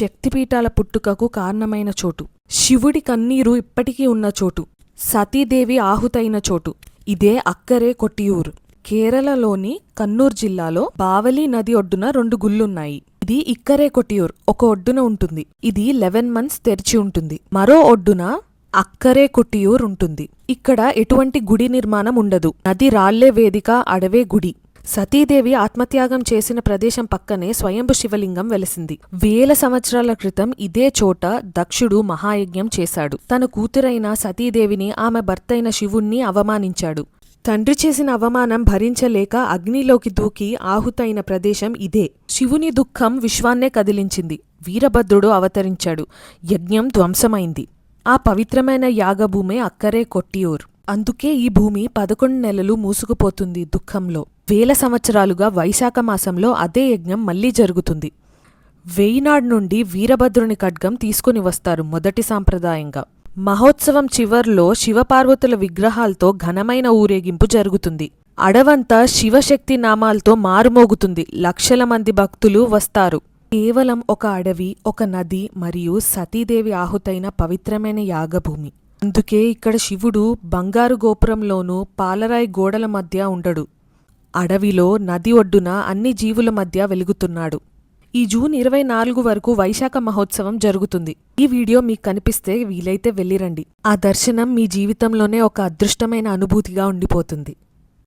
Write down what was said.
శక్తిపీఠాల పుట్టుకకు కారణమైన చోటు, శివుడి కన్నీరు ఇప్పటికీ ఉన్న చోటు, సతీదేవి ఆహుతైన చోటు. ఇదే అక్కరే కొట్టియూరు. కేరళలోని కన్నూర్ జిల్లాలో బావలి నది ఒడ్డున 2 గుళ్ళున్నాయి. ఇది ఇక్కరే కొట్టియూర్ ఒక ఒడ్డున ఉంటుంది. ఇది 11 months తెరిచి ఉంటుంది. మరో ఒడ్డున అక్కరే కొట్టియూర్ ఉంటుంది. ఇక్కడ ఎటువంటి గుడి నిర్మాణం ఉండదు. నది రాళ్లే వేదిక, అడవే గుడి. సతీదేవి ఆత్మత్యాగం చేసిన ప్రదేశం పక్కనే స్వయంభు శివలింగం వెలసింది. 1000 సంవత్సరాల క్రితం ఇదే చోట దక్షుడు మహాయజ్ఞం చేశాడు. తన కూతురైన సతీదేవిని, ఆమె భర్తైన శివుణ్ణి అవమానించాడు. తండ్రి చేసిన అవమానం భరించలేక అగ్నిలోకి దూకి ఆహుతైన ప్రదేశం ఇదే. శివుని దుఃఖం విశ్వాన్నే కదిలించింది. వీరభద్రుడు అవతరించాడు. యజ్ఞం ధ్వంసమైంది. ఆ పవిత్రమైన యాగభూమే అక్కరే కొట్టియూర్. అందుకే ఈ భూమి 11 నెలలు మూసుకుపోతుంది దుఃఖంలో. 1000 సంవత్సరాలుగా వైశాఖ మాసంలో అదే యజ్ఞం మళ్లీ జరుగుతుంది. వేయినాడ్ నుండి వీరభద్రుని ఖడ్గం తీసుకుని వస్తారు మొదటి సాంప్రదాయంగా. మహోత్సవం చివర్లో శివపార్వతుల విగ్రహాలతో ఘనమైన ఊరేగింపు జరుగుతుంది. అడవంతా శివశక్తి నామాలతో మారుమోగుతుంది. లక్షల మంది భక్తులు వస్తారు. కేవలం ఒక అడవి, ఒక నది మరియు సతీదేవి ఆహుతైన పవిత్రమైన యాగభూమి. అందుకే ఇక్కడ శివుడు బంగారు గోపురంలోనూ పాలరాయి గోడల మధ్య ఉండడు. అడవిలో, నది ఒడ్డున అన్ని జీవుల మధ్య వెలుగుతున్నాడు. ఈ జూన్ 24 వరకు వైశాఖ మహోత్సవం జరుగుతుంది. ఈ వీడియో మీకు కనిపిస్తే వీలైతే వెళ్ళిరండి. ఆ దర్శనం మీ జీవితంలోనే ఒక అదృష్టమైన అనుభూతిగా ఉండిపోతుంది.